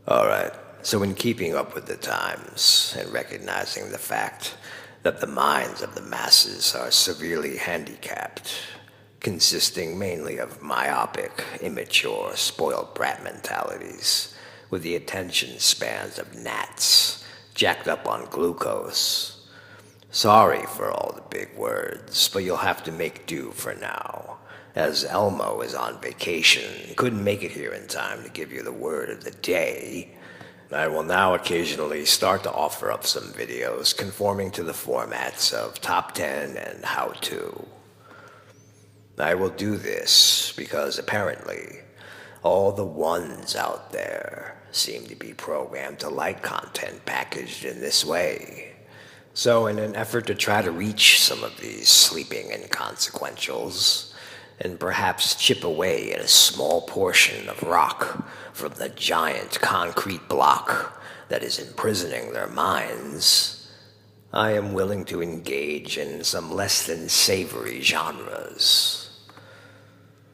Alright, so in keeping up with the times and recognizing the fact that the minds of the masses are severely handicapped, consisting mainly of myopic, immature, spoiled brat mentalities, with the attention spans of gnats, jacked up on glucose. Sorry for all the big words, but you'll have to make do for now, as Elmo is on vacation, couldn't make it here in time to give you the word of the day. I will now occasionally start to offer up some videos conforming to the formats of Top 10 and How To. I will do this because apparently all the ones out there seem to be programmed to like content packaged in this way. So in an effort to try to reach some of these sleeping inconsequentials, and perhaps chip away at a small portion of rock from the giant concrete block that is imprisoning their minds, I am willing to engage in some less than savory genres.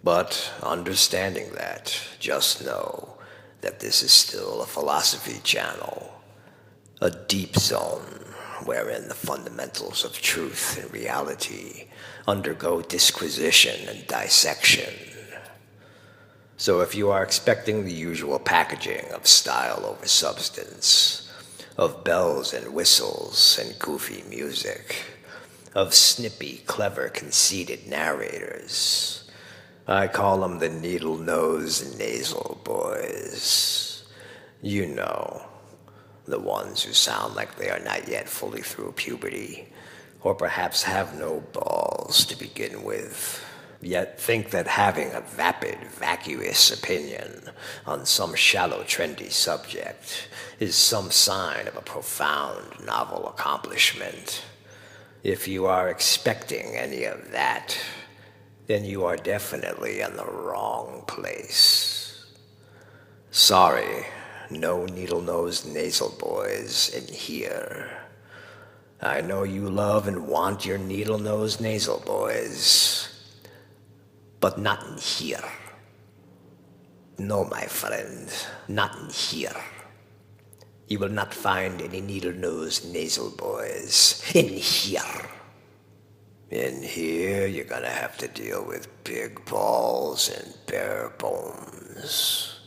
But understanding that, just know that this is still a philosophy channel, a deep zone wherein the fundamentals of truth and reality undergo disquisition and dissection. So if you are expecting the usual packaging of style over substance, of bells and whistles and goofy music, of snippy, clever, conceited narrators, I call them the needle-nosed nasal boys. You know, the ones who sound like they are not yet fully through puberty, or perhaps have no balls to begin with, yet think that having a vapid, vacuous opinion on some shallow, trendy subject is some sign of a profound, novel accomplishment. If you are expecting any of that, then you are definitely in the wrong place. Sorry, no needle-nosed nasal boys in here. I know you love and want your needle-nosed nasal boys, but not in here. No, my friend, not in here. You will not find any needle-nosed nasal boys in here. In here, you're gonna have to deal with big balls and bare bones.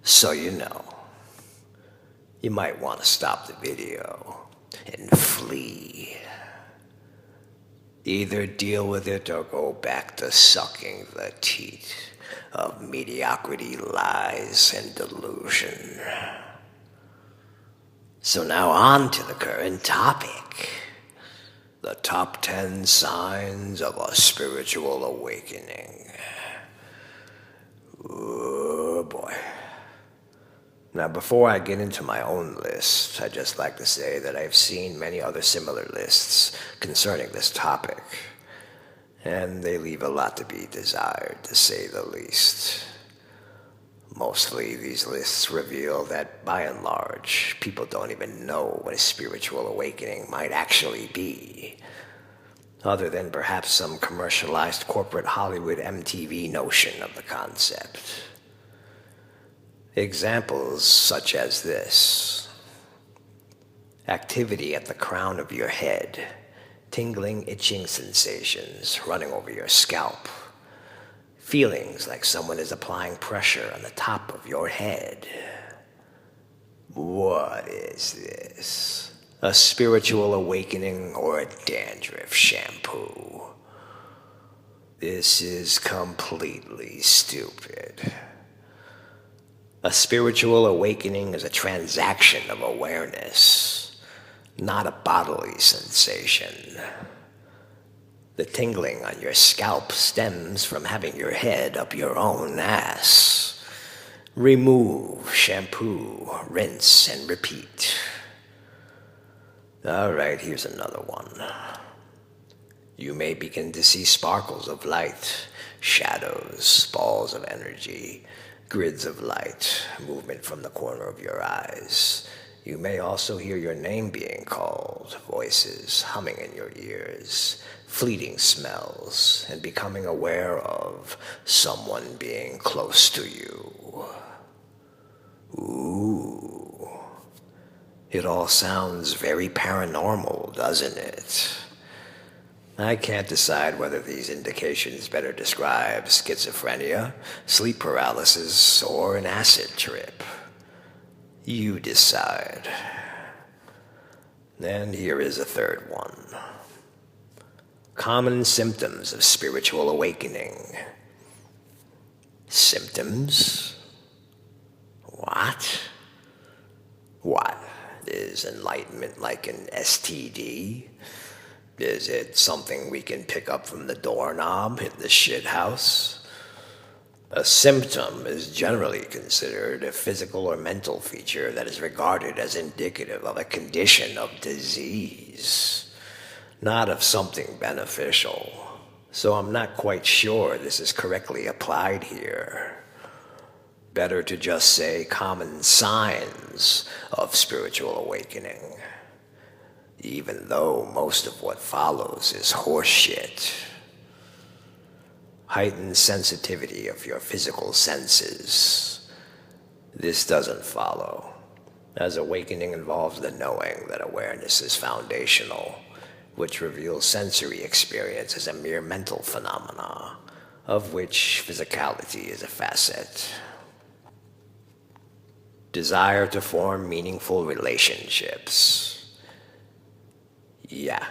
So you know, you might want to stop the video and flee. Either deal with it or go back to sucking the teat of mediocrity, lies, and delusion. So now on to the current topic. The top 10 signs of a spiritual awakening. Oh boy. Now, before I get into my own list, I'd just like to say that I've seen many other similar lists concerning this topic, and they leave a lot to be desired, to say the least. Mostly, these lists reveal that, by and large, people don't even know what a spiritual awakening might actually be, other than perhaps some commercialized corporate Hollywood MTV notion of the concept. Examples such as this: activity at the crown of your head, tingling, itching sensations running over your scalp, feelings like someone is applying pressure on the top of your head. What is this? A spiritual awakening or a dandruff shampoo? This is completely stupid. A spiritual awakening is a transaction of awareness, not a bodily sensation. The tingling on your scalp stems from having your head up your own ass. Remove, shampoo, rinse, and repeat. All right, here's another one. You may begin to see sparkles of light, shadows, balls of energy, grids of light, movement from the corner of your eyes. You may also hear your name being called, voices humming in your ears, fleeting smells, and becoming aware of someone being close to you. Ooh. It all sounds very paranormal, doesn't it? I can't decide whether these indications better describe schizophrenia, sleep paralysis, or an acid trip. You decide. And here is a third one. Common symptoms of spiritual awakening. Symptoms? What? What? Is enlightenment like an STD? Is it something we can pick up from the doorknob in the shit house? A symptom is generally considered a physical or mental feature that is regarded as indicative of a condition of disease, not of something beneficial. So I'm not quite sure this is correctly applied here. Better to just say common signs of spiritual awakening, even though most of what follows is horseshit. Heightened sensitivity of your physical senses. This doesn't follow, as awakening involves the knowing that awareness is foundational, which reveals sensory experience as a mere mental phenomena, of which physicality is a facet. Desire to form meaningful relationships. Yeah.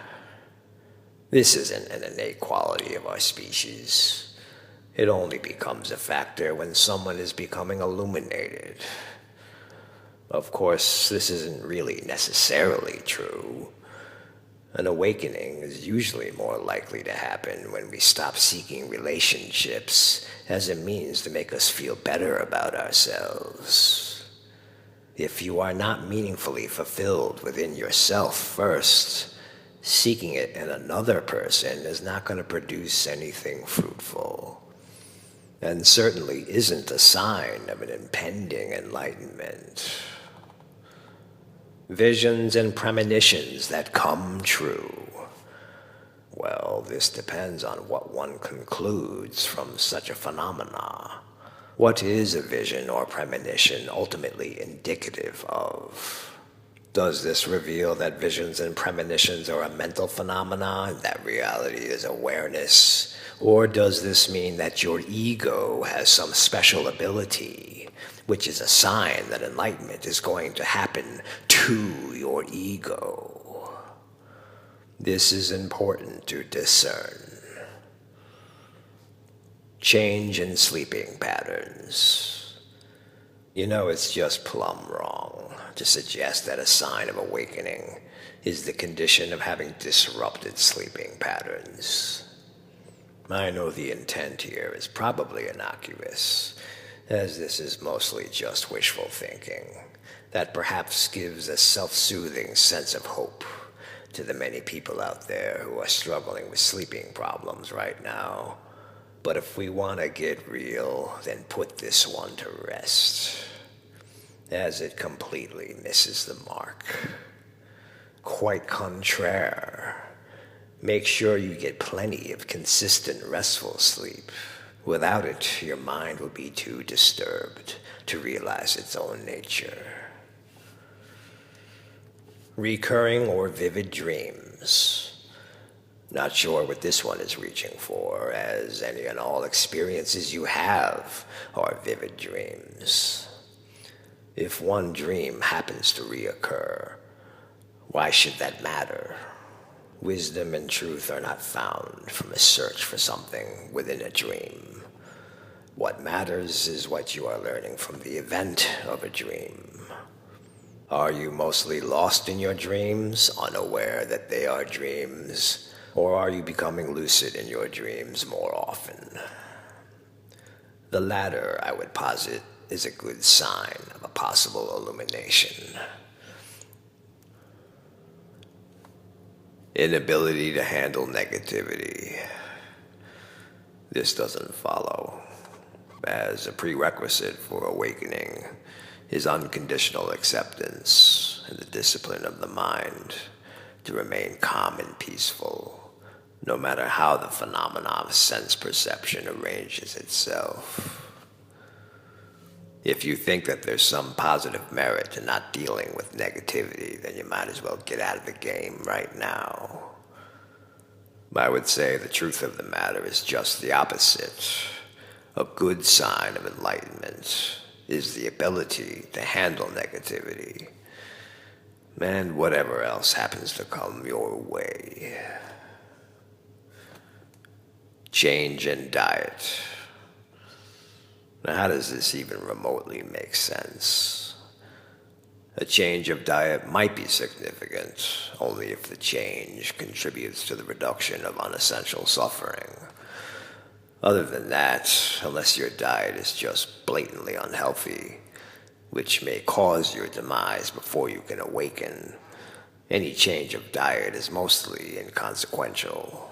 This isn't an innate quality of our species. It only becomes a factor when someone is becoming illuminated. Of course, this isn't really necessarily true. An awakening is usually more likely to happen when we stop seeking relationships as a means to make us feel better about ourselves. If you are not meaningfully fulfilled within yourself first, seeking it in another person is not going to produce anything fruitful, and certainly isn't a sign of an impending enlightenment. Visions and premonitions that come true. Well, this depends on what one concludes from such a phenomena. What is a vision or premonition ultimately indicative of? Does this reveal that visions and premonitions are a mental phenomenon and that reality is awareness? Or does this mean that your ego has some special ability, which is a sign that enlightenment is going to happen to your ego? This is important to discern. Change in sleeping patterns. You know, it's just plumb wrong to suggest that a sign of awakening is the condition of having disrupted sleeping patterns. I know the intent here is probably innocuous, as this is mostly just wishful thinking that perhaps gives a self-soothing sense of hope to the many people out there who are struggling with sleeping problems right now. But if we want to get real, then put this one to rest, as it completely misses the mark. Quite contraire. Make sure you get plenty of consistent, restful sleep. Without it, your mind will be too disturbed to realize its own nature. Recurring or vivid dreams. Not sure what this one is reaching for, as any and all experiences you have are vivid dreams. If one dream happens to reoccur, why should that matter? Wisdom and truth are not found from a search for something within a dream. What matters is what you are learning from the event of a dream. Are you mostly lost in your dreams, unaware that they are dreams? Or are you becoming lucid in your dreams more often? The latter, I would posit, is a good sign of a possible illumination. Inability to handle negativity. This doesn't follow, as a prerequisite for awakening is unconditional acceptance and the discipline of the mind to remain calm and peaceful, no matter how the phenomenon of sense perception arranges itself. If you think that there's some positive merit to not dealing with negativity, then you might as well get out of the game right now. I would say the truth of the matter is just the opposite. A good sign of enlightenment is the ability to handle negativity and whatever else happens to come your way. Change in diet. Now, how does this even remotely make sense? A change of diet might be significant only if the change contributes to the reduction of unessential suffering. Other than that, unless your diet is just blatantly unhealthy, which may cause your demise before you can awaken, any change of diet is mostly inconsequential.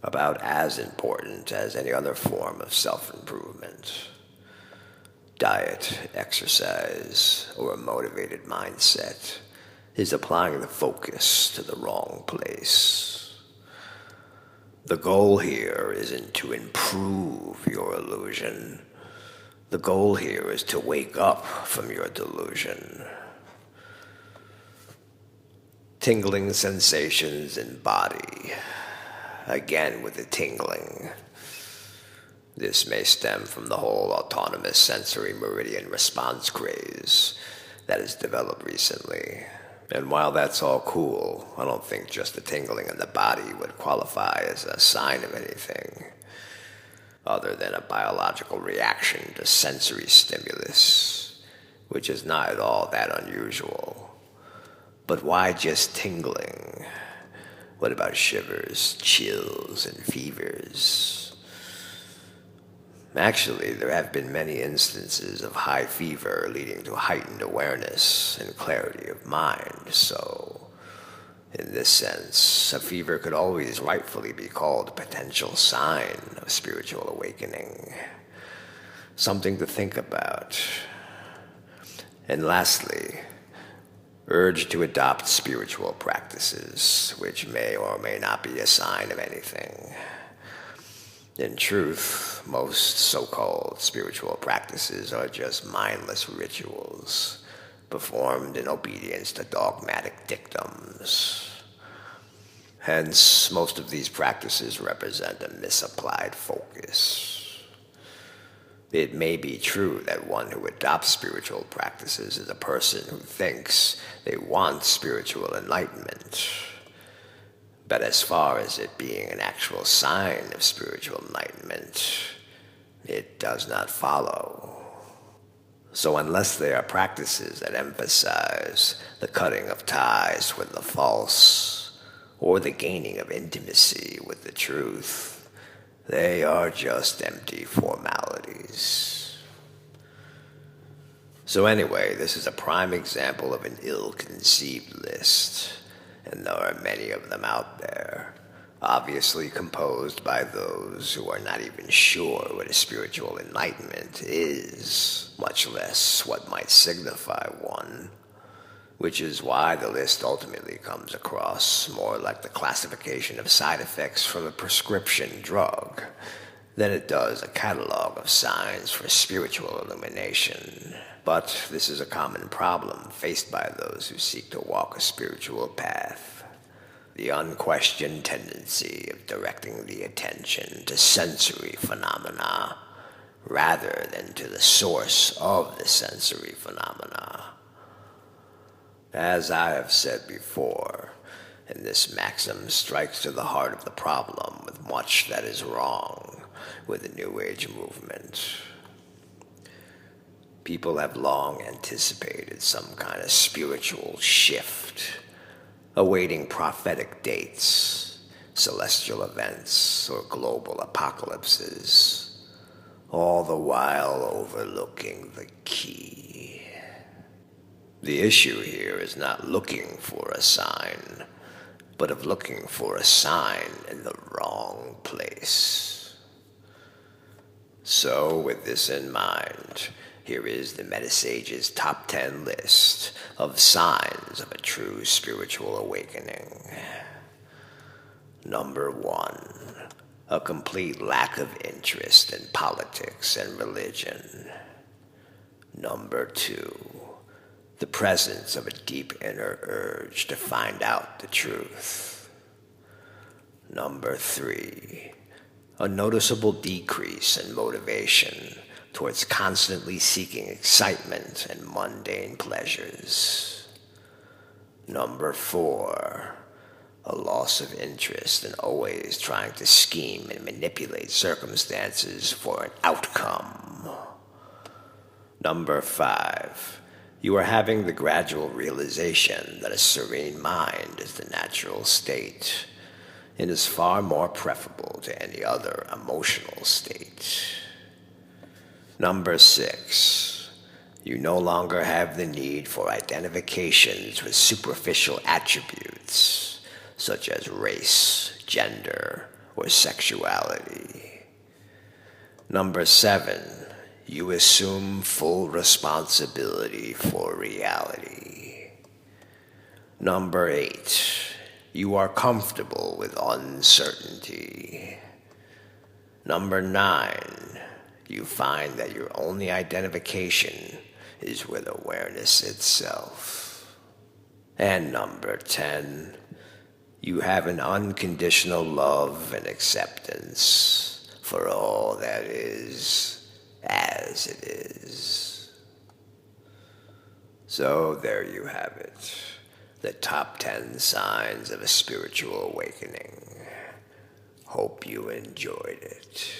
About as important as any other form of self-improvement. Diet, exercise, or a motivated mindset is applying the focus to the wrong place. The goal here isn't to improve your illusion. The goal here is to wake up from your delusion. Tingling sensations in body. Again with the tingling. This may stem from the whole autonomous sensory meridian response craze that has developed recently. And while that's all cool, I don't think just the tingling in the body would qualify as a sign of anything other than a biological reaction to sensory stimulus, which is not at all that unusual. But why just tingling? What about shivers, chills, and fevers? Actually, there have been many instances of high fever leading to heightened awareness and clarity of mind, so in this sense, a fever could always rightfully be called a potential sign of spiritual awakening. Something to think about. And lastly, urge to adopt spiritual practices, which may or may not be a sign of anything. In truth, most so-called spiritual practices are just mindless rituals, performed in obedience to dogmatic dictums. Hence, most of these practices represent a misapplied focus. It may be true that one who adopts spiritual practices is a person who thinks they want spiritual enlightenment. But as far as it being an actual sign of spiritual enlightenment, it does not follow. So unless they are practices that emphasize the cutting of ties with the false, or the gaining of intimacy with the truth, they are just empty formalities. So anyway, this is a prime example of an ill-conceived list. And there are many of them out there, obviously composed by those who are not even sure what a spiritual enlightenment is, much less what might signify one, which is why the list ultimately comes across more like the classification of side effects from a prescription drug than it does a catalog of signs for spiritual illumination. But this is a common problem faced by those who seek to walk a spiritual path. The unquestioned tendency of directing the attention to sensory phenomena rather than to the source of the sensory phenomena. As I have said before, and this maxim strikes to the heart of the problem with much that is wrong with the New Age movement. People have long anticipated some kind of spiritual shift, awaiting prophetic dates, celestial events, or global apocalypses, all the while overlooking the key. The issue here is not looking for a sign, but of looking for a sign in the wrong place. So, with this in mind, here is the Metasage's top 10 list of signs of a true spiritual awakening. Number 1, a complete lack of interest in politics and religion. Number 2, the presence of a deep inner urge to find out the truth. Number 3, a noticeable decrease in motivation towards constantly seeking excitement and mundane pleasures. Number 4, a loss of interest in always trying to scheme and manipulate circumstances for an outcome. Number 5, you are having the gradual realization that a serene mind is the natural state and is far more preferable to any other emotional state. Number 6, you no longer have the need for identifications with superficial attributes such as race, gender, or sexuality. Number 7, you assume full responsibility for reality. Number 8, you are comfortable with uncertainty. Number 9, you find that your only identification is with awareness itself. And number 10, you have an unconditional love and acceptance for all that is as it is. So there you have it, the top 10 signs of a spiritual awakening. Hope you enjoyed it.